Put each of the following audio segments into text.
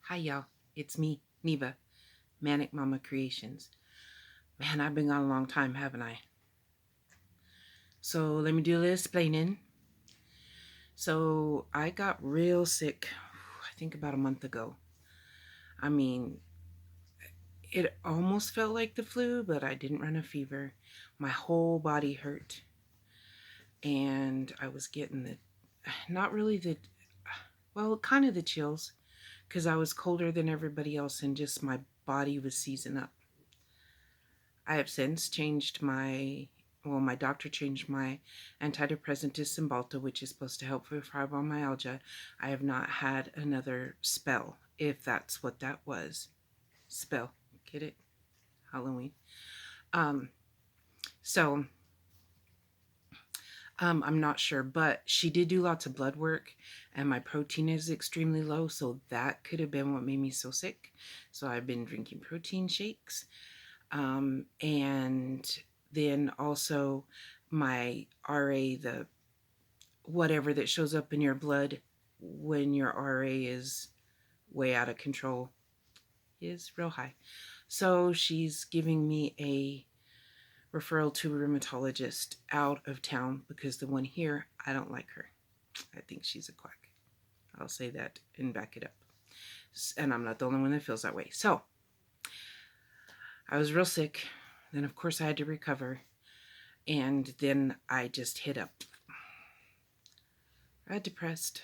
Hi, y'all. It's me, Neva, Manic Mama Creations. Man, I've been gone a long time, haven't I? So let me do a little explaining. So I got real sick, I think about a month ago. I mean, it almost felt like the flu, but I didn't run a fever. My whole body hurt. And I was getting not really well, kind of the chills, because I was colder than everybody else and just my body was seizing up. I have since changed my doctor changed my antidepressant to Cymbalta, which is supposed to help with fibromyalgia. I have not had another spell, if that's what that was. Spell. Get it? Halloween. Um, so I'm not sure, but she did do lots of blood work and my protein is extremely low, so that could have been what made me so sick. So I've been drinking protein shakes. And then also my RA, the whatever that shows up in your blood when your RA is way out of control, is real high. So she's giving me a referral to a rheumatologist out of town because the one here, I don't like her. I think she's a quack. I'll say that and back it up. And I'm not the only one that feels that way. So I was real sick. Then, of course, I had to recover. And then I just hit up. I got depressed,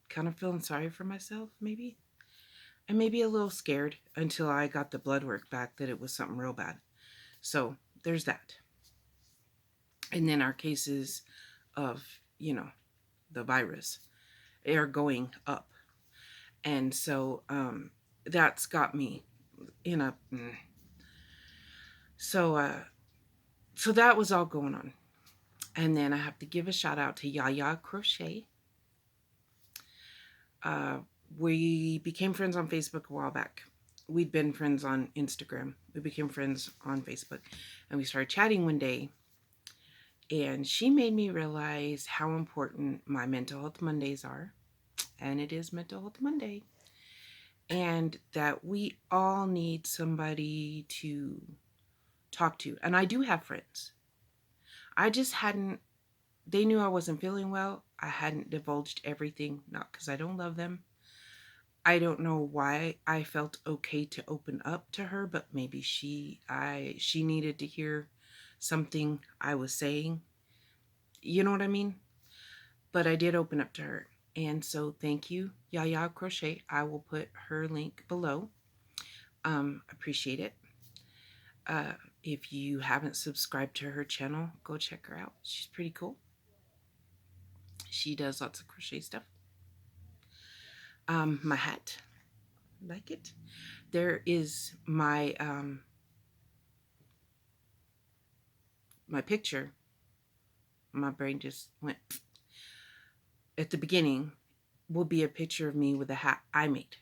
kind of feeling sorry for myself, maybe. And maybe a little scared until I got the blood work back that it was something real bad. So there's that. And then our cases of, the virus are going up. And so that's got me in a. So that was all going on. And then I have to give a shout out to Ya Crochet. Uh, we became friends on Facebook a while back. We'd been friends on Instagram. We became friends on Facebook. And we started chatting one day. And she made me realize how important my mental health Mondays are. And it is Mental Health Monday. And that we all need somebody to talk to. And I do have friends. I just hadn't, they knew I wasn't feeling well. I hadn't divulged everything, not because I don't love them. I don't know why I felt okay to open up to her, but maybe she needed to hear something I was saying. You know what I mean? But I did open up to her. And so thank you, Yaya Crochet. I will put her link below. Appreciate it. If you haven't subscribed to her channel, go check her out. She's pretty cool. She does lots of crochet stuff. My hat, like it. There is my my picture. My brain just went. At the beginning will be a picture of me with a hat I made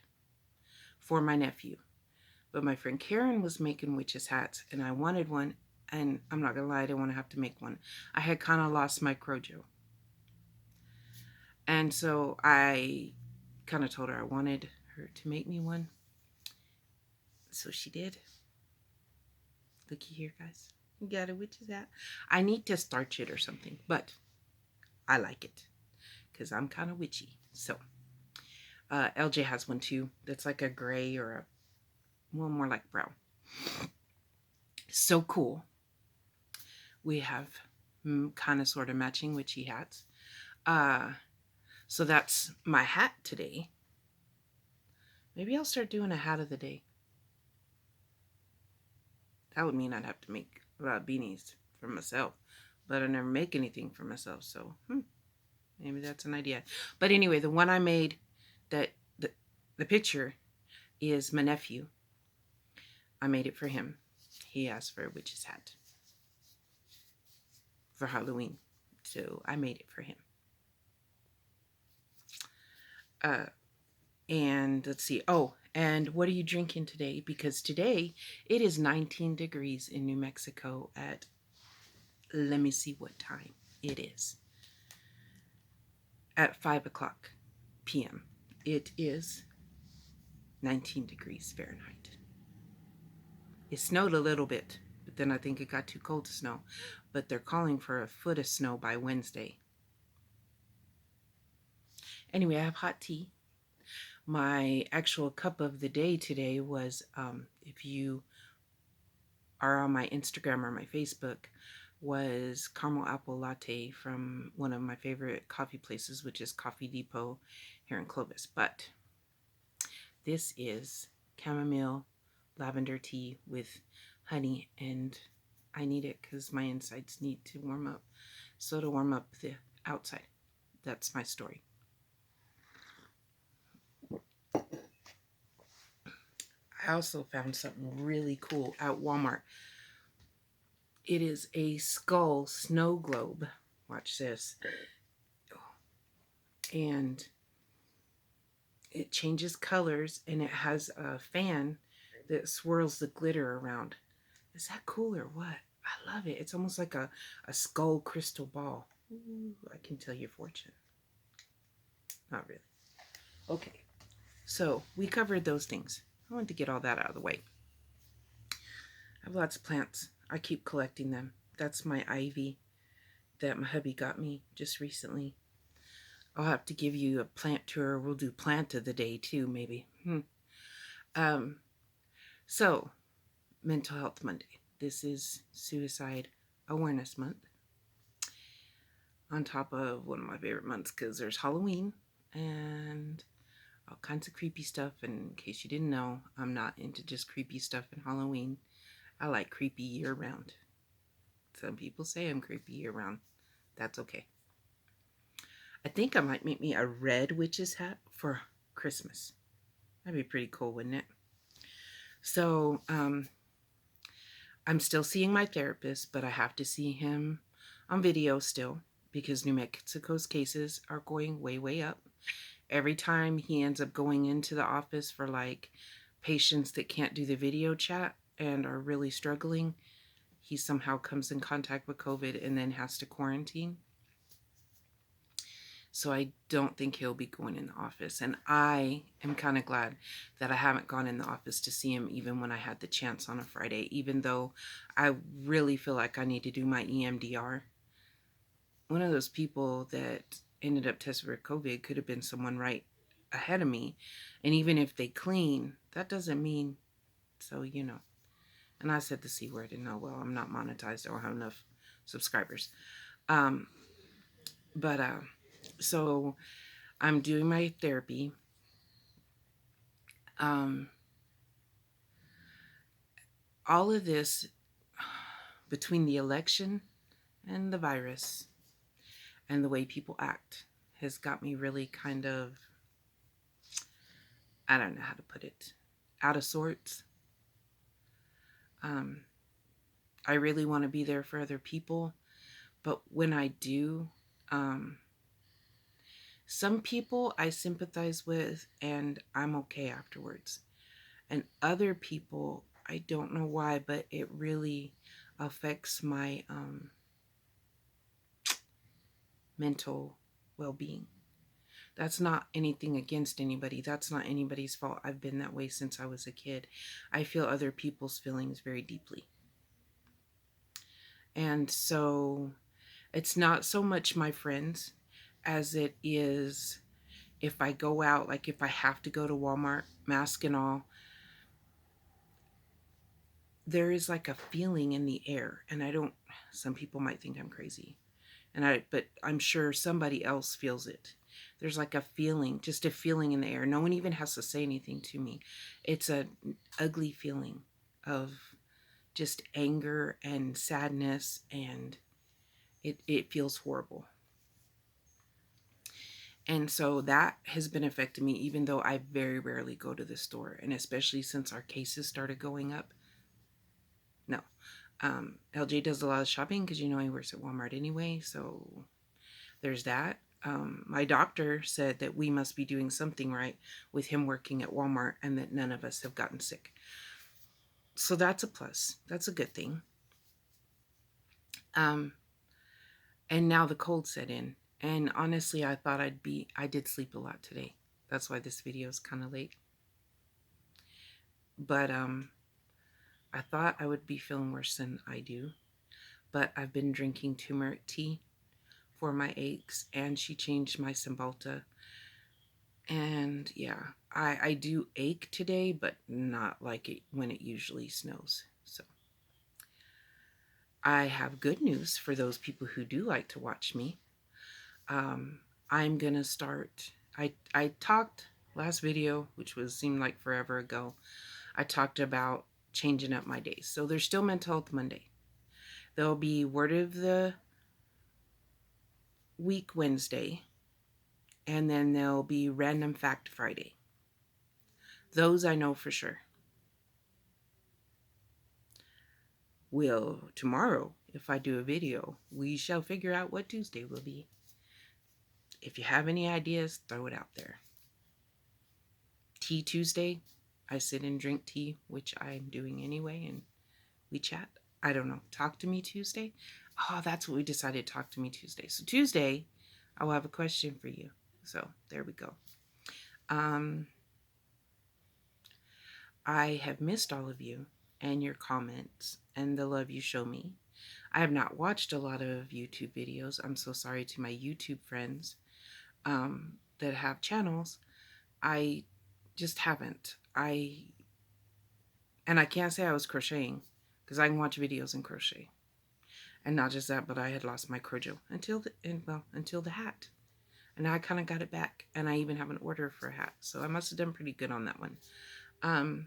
for my nephew. But my friend Karen was making witches hats and I wanted one, and I'm not gonna lie, I didn't want to have to make one. I had kind of lost my crojo. And so I kind of told her I wanted her to make me one. So she did. Looky here, guys. You got a witch's hat. I need to starch it or something, but I like it because I'm kind of witchy. So LJ has one too that's like a gray or more like brown. So cool. We have kind of sort of matching witchy hats. So that's my hat today. Maybe I'll start doing a hat of the day. That would mean I'd have to make beanies for myself, but I never make anything for myself, so maybe that's an idea. But anyway, the one I made, that the picture is my nephew. I made it for him. He asked for a witch's hat for Halloween, so I made it for him. And let's see. Oh, and what are you drinking today? Because today it is 19 degrees in New Mexico at, let me see what time it is. At 5 o'clock p.m. It is 19 degrees Fahrenheit. It snowed a little bit, but then I think it got too cold to snow. But they're calling for a foot of snow by Wednesday. Anyway, I have hot tea. My actual cup of the day today was, if you are on my Instagram or my Facebook, was caramel apple latte from one of my favorite coffee places, which is Coffee Depot here in Clovis. But this is chamomile lavender tea with honey, and I need it because my insides need to warm up. So to warm up the outside. That's my story. I also found something really cool at Walmart. It is a skull snow globe. Watch this. And it changes colors, and it has a fan that swirls the glitter around. Is that cool or what? I love it. It's almost like a skull crystal ball. Ooh, I can tell your fortune. Not really. Okay, so we covered those things. I wanted to get all that out of the way. I have lots of plants. I keep collecting them. That's my ivy that my hubby got me just recently. I'll have to give you a plant tour. We'll do plant of the day too, maybe. So, Mental Health Monday. This is Suicide Awareness Month. On top of one of my favorite months, because there's Halloween and all kinds of creepy stuff. And in case you didn't know, I'm not into just creepy stuff in Halloween. I like creepy year round. Some people say I'm creepy year round. That's okay. I think I might make me a red witch's hat for Christmas. That'd be pretty cool, wouldn't it? So, I'm still seeing my therapist, but I have to see him on video still because New Mexico's cases are going way, way up. Every time he ends up going into the office for like patients that can't do the video chat and are really struggling, he somehow comes in contact with COVID and then has to quarantine. So I don't think he'll be going in the office. And I am kind of glad that I haven't gone in the office to see him even when I had the chance on a Friday, even though I really feel like I need to do my EMDR. One of those people that ended up tested for COVID could have been someone right ahead of me. And even if they clean, that doesn't mean, so, you know. And I said the C word, and oh, well, I'm not monetized or have enough subscribers. So I'm doing my therapy. All of this, between the election and the virus and the way people act, has got me really kind of, I don't know how to put it, out of sorts. I really want to be there for other people, but when I do, some people I sympathize with and I'm okay afterwards. And other people, I don't know why, but it really affects my mental well-being. That's not anything against anybody. That's not anybody's fault. I've been that way since I was a kid. I feel other people's feelings very deeply. And so it's not so much my friends as it is if I go out, like if I have to go to Walmart, mask and all, there is like a feeling in the air. And I don't, some people might think I'm crazy. But I'm sure somebody else feels it. There's like a feeling, just a feeling in the air. No one even has to say anything to me. It's an ugly feeling of just anger and sadness, and it feels horrible. And so that has been affecting me, even though I very rarely go to the store. And especially since our cases started going up. No. LJ does a lot of shopping because, you know, he works at Walmart anyway. So there's that. My doctor said that we must be doing something right with him working at Walmart and that none of us have gotten sick. So that's a plus. That's a good thing. And now the cold set in. And honestly, I thought I did sleep a lot today. That's why this video is kind of late. But I thought I would be feeling worse than I do. But I've been drinking turmeric tea for my aches, and she changed my Cymbalta. And yeah, I do ache today, but not like it when it usually snows. So I have good news for those people who do like to watch me. Um, I'm gonna start. I talked last video, which was seemed like forever ago. I talked about changing up my days. So there's still Mental Health Monday. There'll be Word of the Week Wednesday, and then there'll be Random Fact Friday. Those I know for sure. Will tomorrow, if I do a video, we shall figure out what Tuesday will be. If you have any ideas, throw it out there. Tea Tuesday, I sit and drink tea, which I'm doing anyway, and we chat. I don't know. Talk to me Tuesday? Oh, that's what we decided. Talk to me Tuesday. So Tuesday, I will have a question for you. So there we go. I have missed all of you and your comments and the love you show me. I have not watched a lot of YouTube videos. I'm so sorry to my YouTube friends that have channels. I just haven't. And I can't say I was crocheting because I can watch videos in crochet. And not just that, but I had lost my crojo until the hat. And now I kind of got it back, and I even have an order for a hat. So I must have done pretty good on that one. I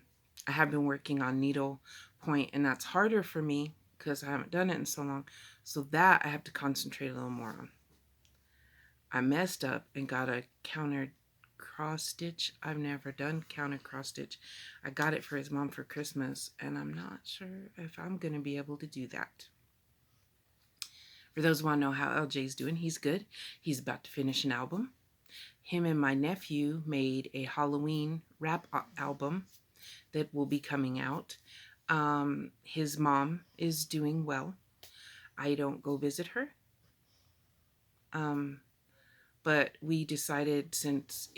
have been working on needle point, and that's harder for me because I haven't done it in so long. So that I have to concentrate a little more on. I messed up and got a counter cross stitch. I've never done counter cross stitch. I got it for his mom for Christmas, and I'm not sure if I'm going to be able to do that. For those who want to know how LJ's doing, he's good. He's about to finish an album. Him and my nephew made a Halloween rap album that will be coming out. His mom is doing well. I don't go visit her. But we decided since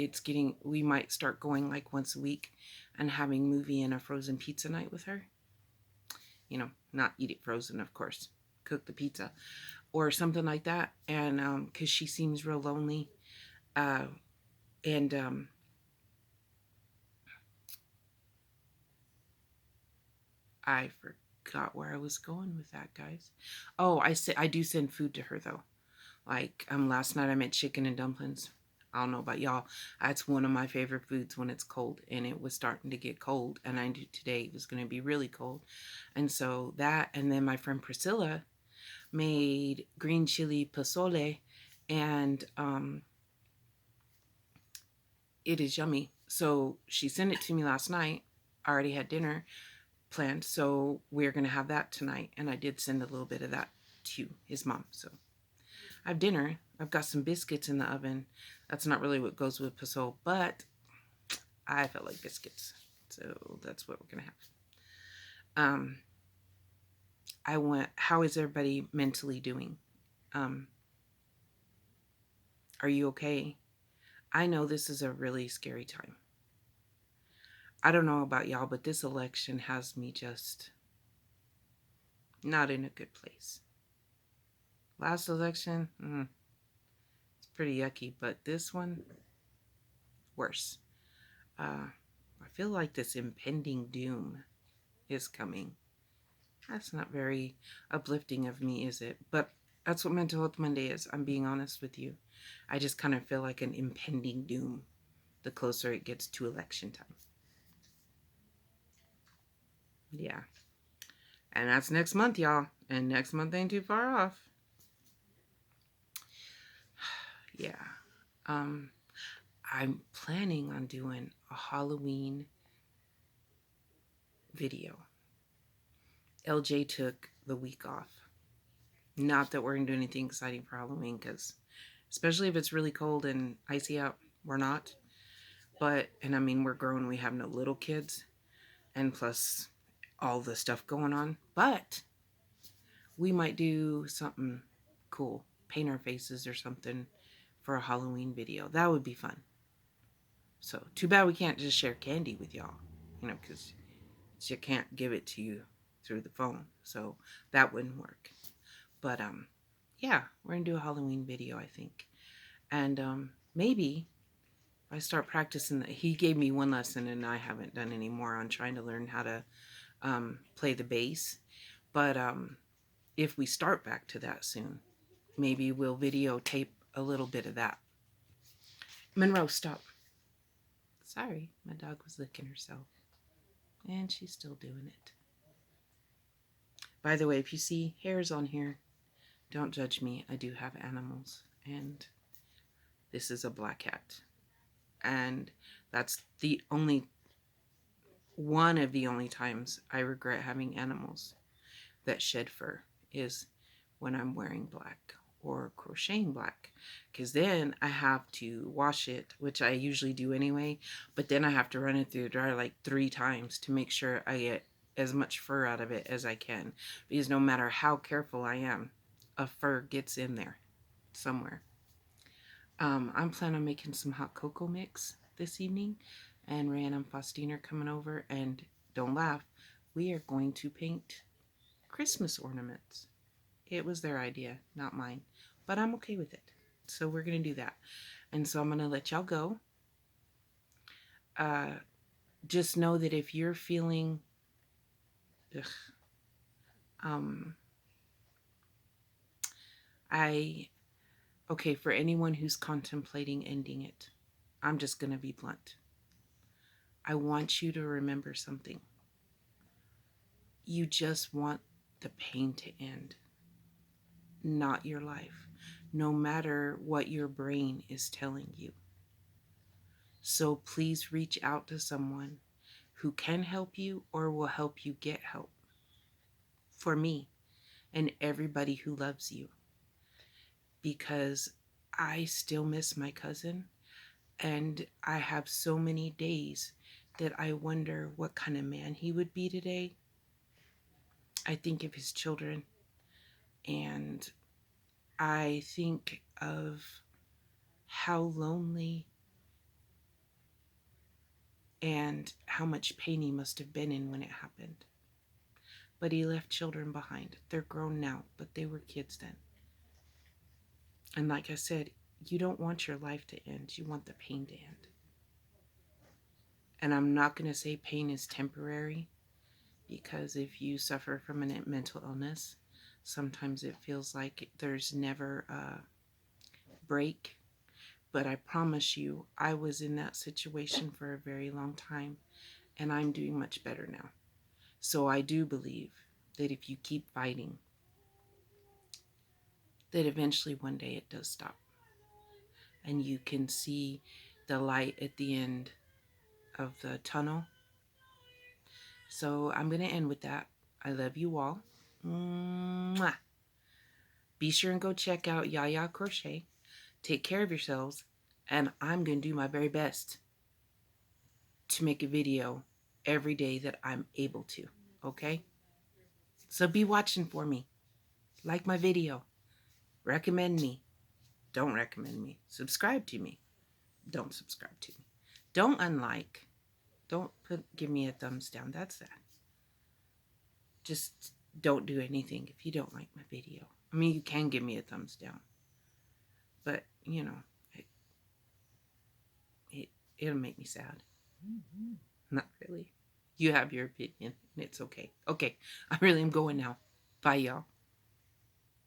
we might start going like once a week and having movie and a frozen pizza night with her. You know, not eat it frozen, of course. Cook the pizza or something like that. And because she seems real lonely. And I forgot where I was going with that, guys. Oh, I do send food to her though. Like last night I made chicken and dumplings. I don't know about y'all. That's one of my favorite foods when it's cold, and it was starting to get cold, and I knew today it was going to be really cold. And so that, and then my friend Priscilla made green chili pozole, and it is yummy. So she sent it to me last night. I already had dinner planned, so we're going to have that tonight, and I did send a little bit of that to his mom. So I have dinner. I've got some biscuits in the oven. That's not really what goes with pozole, but I felt like biscuits, so that's what we're going to have. How is everybody mentally doing? Are you okay? I know this is a really scary time. I don't know about y'all, but this election has me just not in a good place. Last election, it's pretty yucky, but this one, worse. I feel like this impending doom is coming. That's not very uplifting of me, is it? But that's what Mental Health Monday is. I'm being honest with you. I just kind of feel like an impending doom the closer it gets to election time. Yeah. And that's next month, y'all. And next month ain't too far off. Yeah. I'm planning on doing a Halloween video. LJ took the week off. Not that we're going to do anything exciting for Halloween, because especially if it's really cold and icy out, we're not. But, and I mean, we're grown, we have no little kids, and plus all the stuff going on. But we might do something cool, paint our faces or something for a Halloween video. That would be fun. So, too bad we can't just share candy with y'all, because She can't give it to you through the phone, so that wouldn't work. But yeah, we're gonna do a Halloween video, I think. And maybe if I start practicing, he gave me one lesson and I haven't done any more on trying to learn how to play the bass. But if we start back to that soon, maybe we'll videotape a little bit of that. Monroe, stop. Sorry, my dog was licking herself. And she's still doing it. By the way, if you see hairs on here, don't judge me. I do have animals. And this is a black cat. And that's the only one of the only times I regret having animals that shed fur is when I'm wearing black or crocheting black, because then I have to wash it, which I usually do anyway, but then I have to run it through the dryer like 3 times to make sure I get as much fur out of it as I can, because no matter how careful I am, a fur gets in there somewhere. I'm planning on making some hot cocoa mix this evening, and Ryan and Faustine are coming over, and don't laugh, we are going to paint Christmas ornaments. It was their idea, not mine, but I'm okay with it. So we're going to do that. And so I'm going to let y'all go. Just know that if you're feeling okay, for anyone who's contemplating ending it, I'm just going to be blunt. I want you to remember something. You just want the pain to end, not your life, no matter what your brain is telling you. So please reach out to someone who can help you or will help you get help. For me and everybody who loves you. Because I still miss my cousin, and I have so many days that I wonder what kind of man he would be today. I think of his children, and I think of how lonely and how much pain he must have been in when it happened. But he left children behind. They're grown now, but they were kids then. And like I said, you don't want your life to end. You want the pain to end. And I'm not going to say pain is temporary, because if you suffer from a mental illness, sometimes it feels like there's never a break. But I promise you, I was in that situation for a very long time, and I'm doing much better now. So I do believe that if you keep fighting, that eventually one day it does stop. And you can see the light at the end of the tunnel. So I'm going to end with that. I love you all. Mwah. Be sure and go check out Ya Crochet. Take care of yourselves. And I'm going to do my very best to make a video every day that I'm able to. Okay? So be watching for me. Like my video. Recommend me. Don't recommend me. Subscribe to me. Don't subscribe to me. Don't unlike. Don't give me a thumbs down. That's that. Just don't do anything if you don't like my video. I mean, you can give me a thumbs down. But, you know, it'll make me sad. Not really. You have your opinion, and it's okay. Okay, I really am going now. Bye, y'all.